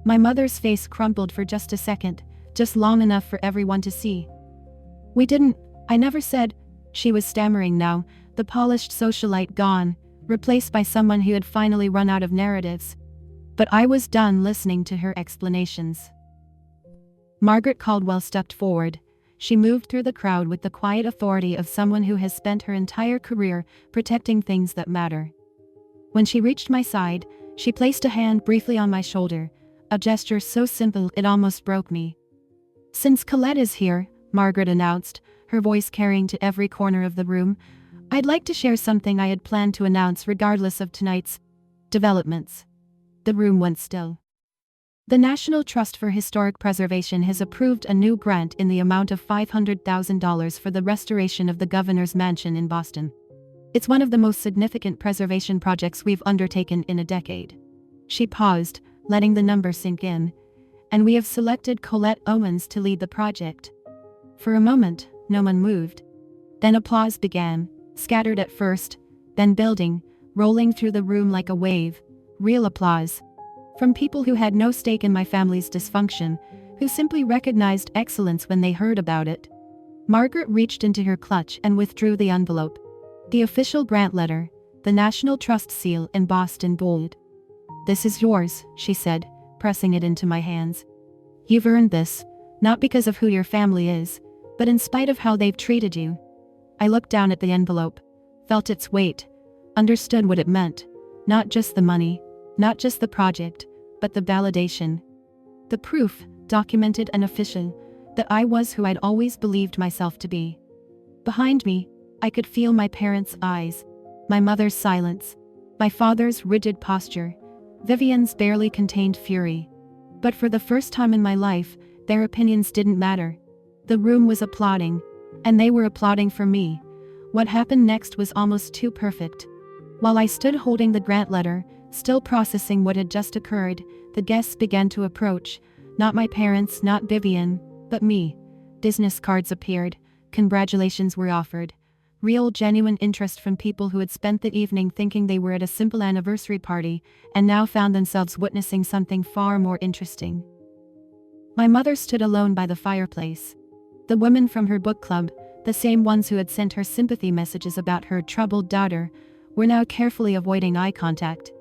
My mother's face crumpled for just a second, just long enough for everyone to see. We didn't, I never said, she was stammering now, the polished socialite gone, replaced by someone who had finally run out of narratives. But I was done listening to her explanations. Margaret Caldwell stepped forward. She moved through the crowd with the quiet authority of someone who has spent her entire career protecting things that matter. When she reached my side, she placed a hand briefly on my shoulder, a gesture so simple it almost broke me. Since Colette is here, Margaret announced, her voice carrying to every corner of the room, I'd like to share something I had planned to announce regardless of tonight's developments. The room went still. The National Trust for Historic Preservation has approved a new grant in the amount of $500,000 for the restoration of the governor's mansion in Boston. It's one of the most significant preservation projects we've undertaken in a decade. She paused, letting the number sink in, and we have selected Colette Owens to lead the project. For a moment, no one moved. Then applause began, scattered at first, then building, rolling through the room like a wave. Real applause. From people who had no stake in my family's dysfunction, who simply recognized excellence when they heard about it. Margaret reached into her clutch and withdrew the envelope. The official grant letter, the National Trust seal embossed in gold. "This is yours," she said, pressing it into my hands. "You've earned this, not because of who your family is, but in spite of how they've treated you." I looked down at the envelope, felt its weight, understood what it meant. Not just the money, not just the project, but the validation. The proof, documented and official, that I was who I'd always believed myself to be. Behind me, I could feel my parents' eyes, my mother's silence, my father's rigid posture, Vivian's barely contained fury. But for the first time in my life, their opinions didn't matter. The room was applauding, and they were applauding for me. What happened next was almost too perfect. While I stood holding the grant letter, still processing what had just occurred, the guests began to approach. Not my parents, not Vivian, but me. Business cards appeared, congratulations were offered. Real, genuine interest from people who had spent the evening thinking they were at a simple anniversary party, and now found themselves witnessing something far more interesting. My mother stood alone by the fireplace. The women from her book club, the same ones who had sent her sympathy messages about her troubled daughter, were now carefully avoiding eye contact.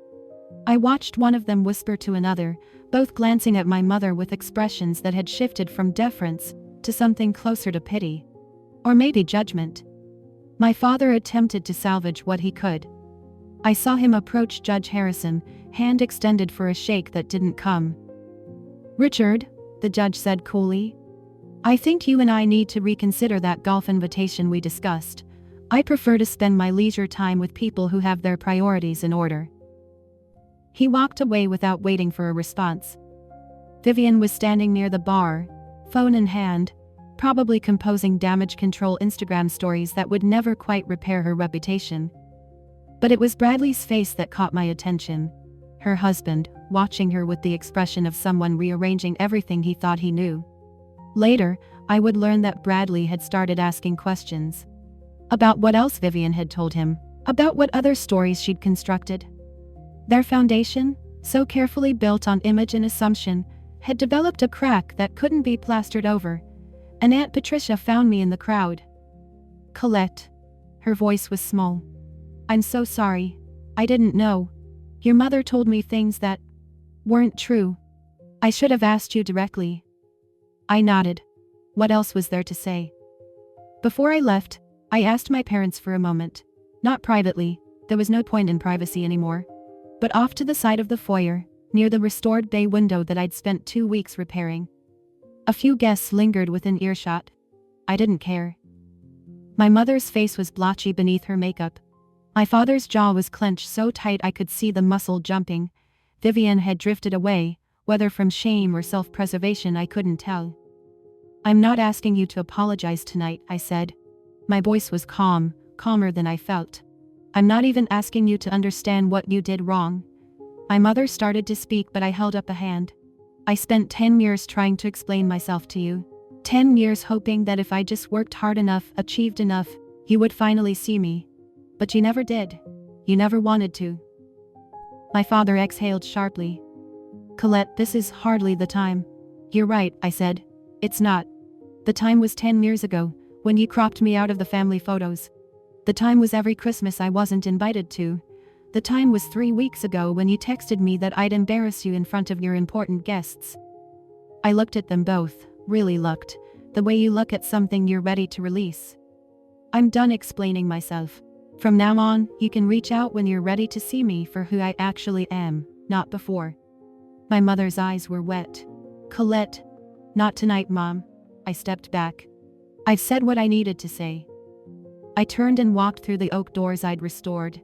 I watched one of them whisper to another, both glancing at my mother with expressions that had shifted from deference to something closer to pity. Or maybe judgment. My father attempted to salvage what he could. I saw him approach Judge Harrison, hand extended for a shake that didn't come. "Richard," the judge said coolly, "I think you and I need to reconsider that golf invitation we discussed. I prefer to spend my leisure time with people who have their priorities in order." He walked away without waiting for a response. Vivian was standing near the bar, phone in hand, probably composing damage control Instagram stories that would never quite repair her reputation. But it was Bradley's face that caught my attention. Her husband, watching her with the expression of someone rearranging everything he thought he knew. Later, I would learn that Bradley had started asking questions. About what else Vivian had told him, about what other stories she'd constructed. Their foundation, so carefully built on image and assumption, had developed a crack that couldn't be plastered over. And Aunt Patricia found me in the crowd. "Colette." Her voice was small. "I'm so sorry. I didn't know. Your mother told me things that weren't true. I should have asked you directly." I nodded. What else was there to say? Before I left, I asked my parents for a moment. Not privately, there was no point in privacy anymore. But off to the side of the foyer, near the restored bay window that I'd spent 2 weeks repairing. A few guests lingered within earshot. I didn't care. My mother's face was blotchy beneath her makeup. My father's jaw was clenched so tight I could see the muscle jumping. Vivian had drifted away, whether from shame or self-preservation I couldn't tell. "I'm not asking you to apologize tonight," I said. My voice was calm, calmer than I felt. "I'm not even asking you to understand what you did wrong." My mother started to speak, but I held up a hand. "I spent 10 years trying to explain myself to you. 10 years hoping that if I just worked hard enough, achieved enough, you would finally see me. But you never did. You never wanted to." My father exhaled sharply. "Colette, this is hardly the time." "You're right," I said. "It's not. The time was 10 years ago, when you cropped me out of the family photos. The time was every Christmas I wasn't invited to. The time was 3 weeks ago when you texted me that I'd embarrass you in front of your important guests." I looked at them both, really looked, the way you look at something you're ready to release. "I'm done explaining myself. From now on, you can reach out when you're ready to see me for who I actually am, not before." My mother's eyes were wet. "Colette." "Not tonight, Mom." I stepped back. "I've said what I needed to say." I turned and walked through the oak doors I'd restored.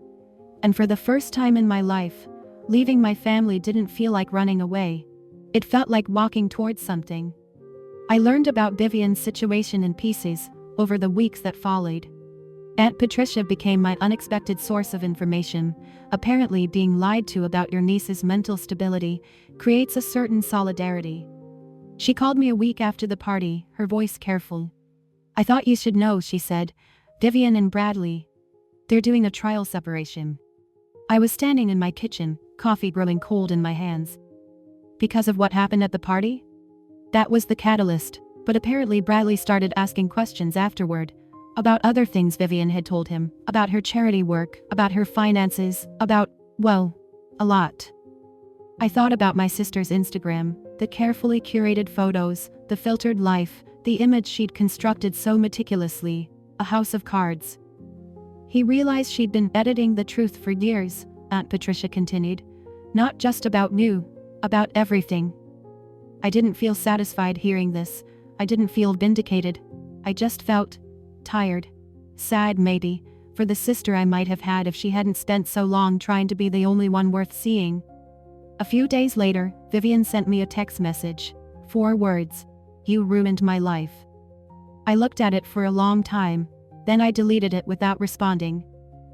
And for the first time in my life, leaving my family didn't feel like running away. It felt like walking towards something. I learned about Vivian's situation in pieces over the weeks that followed. Aunt Patricia became my unexpected source of information. Apparently, being lied to about your niece's mental stability creates a certain solidarity. She called me a week after the party, her voice careful. "I thought you should know," she said. Vivian and Bradley. They're doing a trial separation. I was standing in my kitchen, coffee growing cold in my hands. Because of what happened at the party? That was the catalyst, but apparently Bradley started asking questions afterward. About other things Vivian had told him, about her charity work, about her finances, about, well, a lot. I thought about my sister's Instagram, the carefully curated photos, the filtered life, the image she'd constructed so meticulously, a house of cards. He realized she'd been editing the truth for years, Aunt Patricia continued. Not just about you, about everything. I didn't feel satisfied hearing this. I didn't feel vindicated. I just felt tired. Sad maybe, for the sister I might have had if she hadn't spent so long trying to be the only one worth seeing. A few days later, Vivian sent me a text message. 4 words. You ruined my life. I looked at it for a long time, then I deleted it without responding.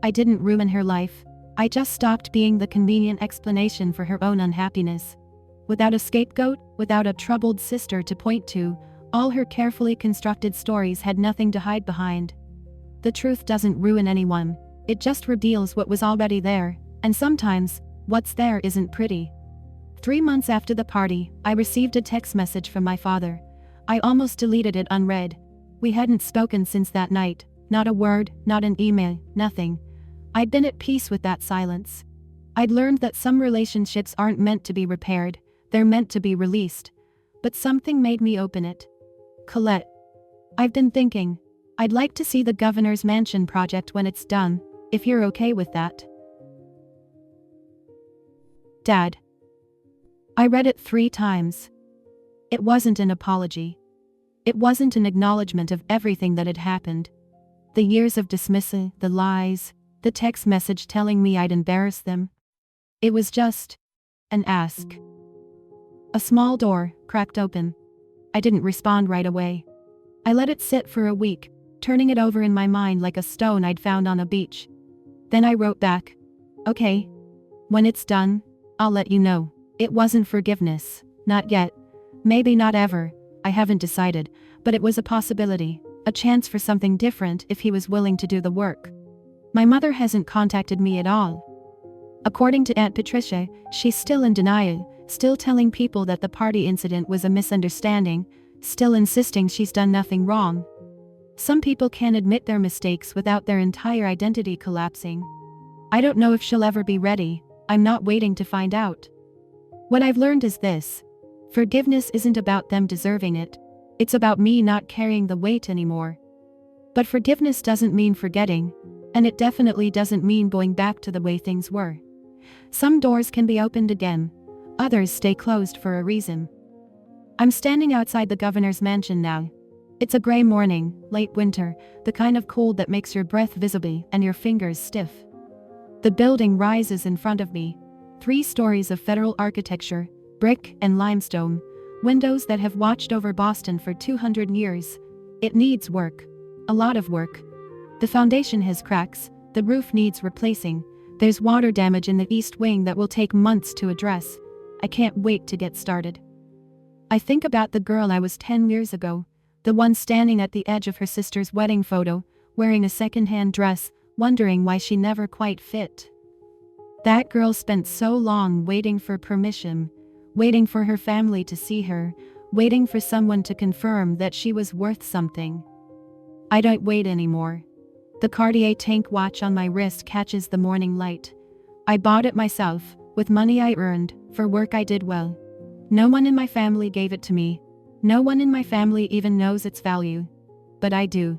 I didn't ruin her life. I just stopped being the convenient explanation for her own unhappiness. Without a scapegoat, without a troubled sister to point to, all her carefully constructed stories had nothing to hide behind. The truth doesn't ruin anyone. It just reveals what was already there, and sometimes, what's there isn't pretty. 3 months after the party, I received a text message from my father. I almost deleted it unread. We hadn't spoken since that night, not a word, not an email, nothing. I'd been at peace with that silence. I'd learned that some relationships aren't meant to be repaired, they're meant to be released. But something made me open it. Colette. I've been thinking. I'd like to see the governor's mansion project when it's done, if you're okay with that. Dad. I read it 3 times. It wasn't an apology. It wasn't an acknowledgement of everything that had happened. The years of dismissal, the lies, the text message telling me I'd embarrass them. It was just an ask. A small door cracked open. I didn't respond right away. I let it sit for a week, turning it over in my mind like a stone I'd found on a beach. Then I wrote back. Okay. When it's done, I'll let you know. It wasn't forgiveness. Not yet. Maybe not ever. I haven't decided, but it was a possibility, a chance for something different if he was willing to do the work. My mother hasn't contacted me at all. According to Aunt Patricia, she's still in denial, still telling people that the party incident was a misunderstanding, still insisting she's done nothing wrong. Some people can't admit their mistakes without their entire identity collapsing. I don't know if she'll ever be ready. I'm not waiting to find out. What I've learned is this. Forgiveness isn't about them deserving it. It's about me not carrying the weight anymore. But forgiveness doesn't mean forgetting, and it definitely doesn't mean going back to the way things were. Some doors can be opened again, others stay closed for a reason. I'm standing outside the governor's mansion now. It's a gray morning, late winter, the kind of cold that makes your breath visible and your fingers stiff. The building rises in front of me. 3 stories of federal architecture, brick and limestone, windows that have watched over Boston for 200 years. It needs work. A lot of work. The foundation has cracks, the roof needs replacing, there's water damage in the east wing that will take months to address. I can't wait to get started. I think about the girl I was 10 years ago, the one standing at the edge of her sister's wedding photo, wearing a second-hand dress, wondering why she never quite fit. That girl spent so long waiting for permission, waiting for her family to see her, waiting for someone to confirm that she was worth something. I don't wait anymore. The Cartier tank watch on my wrist catches the morning light. I bought it myself, with money I earned, for work I did well. No one in my family gave it to me. No one in my family even knows its value. But I do.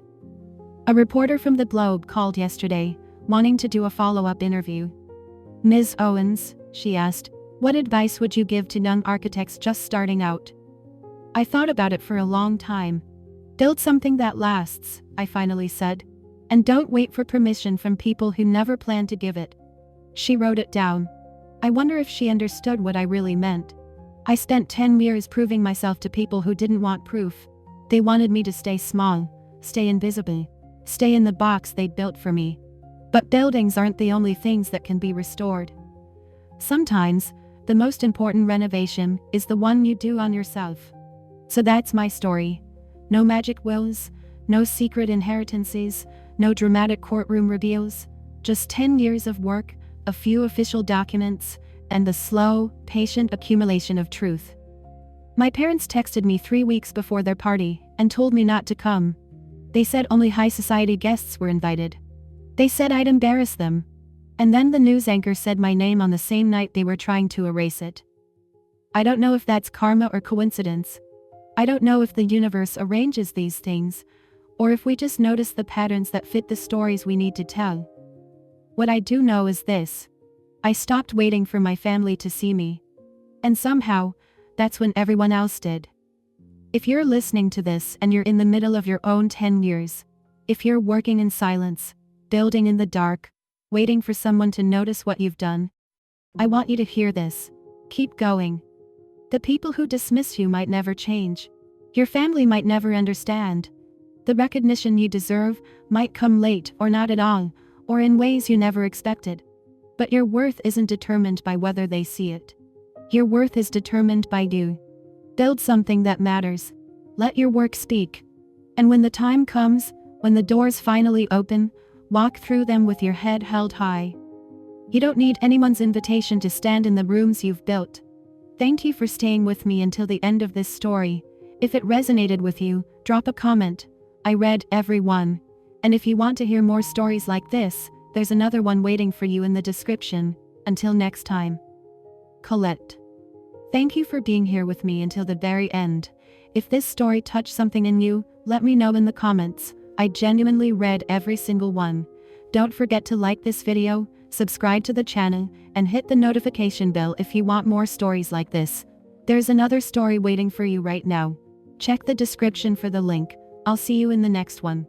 A reporter from the Globe called yesterday, wanting to do a follow-up interview. Ms. Owens, she asked, what advice would you give to young architects just starting out? I thought about it for a long time. Build something that lasts, I finally said. And don't wait for permission from people who never plan to give it. She wrote it down. I wonder if she understood what I really meant. I spent 10 years proving myself to people who didn't want proof. They wanted me to stay small, stay invisible, stay in the box they'd built for me. But buildings aren't the only things that can be restored. Sometimes, the most important renovation is the one you do on yourself. So that's my story. No magic wills, no secret inheritances, no dramatic courtroom reveals, just 10 years of work, a few official documents, and the slow, patient accumulation of truth. My parents texted me 3 weeks before their party and told me not to come. They said only high society guests were invited. They said I'd embarrass them. And then the news anchor said my name on the same night they were trying to erase it. I don't know if that's karma or coincidence. I don't know if the universe arranges these things, or if we just notice the patterns that fit the stories we need to tell. What I do know is this: I stopped waiting for my family to see me. And somehow, that's when everyone else did. If you're listening to this and you're in the middle of your own 10 years, if you're working in silence, building in the dark, waiting for someone to notice what you've done, I want you to hear this. Keep going. The people who dismiss you might never change. Your family might never understand. The recognition you deserve might come late or not at all, or in ways you never expected. But your worth isn't determined by whether they see it. Your worth is determined by you. Build something that matters. Let your work speak. And when the time comes, when the doors finally open, walk through them with your head held high. You don't need anyone's invitation to stand in the rooms you've built. Thank you for staying with me until the end of this story. If it resonated with you, drop a comment. I read every one. And if you want to hear more stories like this, there's another one waiting for you in the description. Until next time. Colette. Thank you for being here with me until the very end. If this story touched something in you, let me know in the comments. I genuinely read every single one. Don't forget to like this video, subscribe to the channel, and hit the notification bell if you want more stories like this. There's another story waiting for you right now. Check the description for the link. I'll see you in the next one.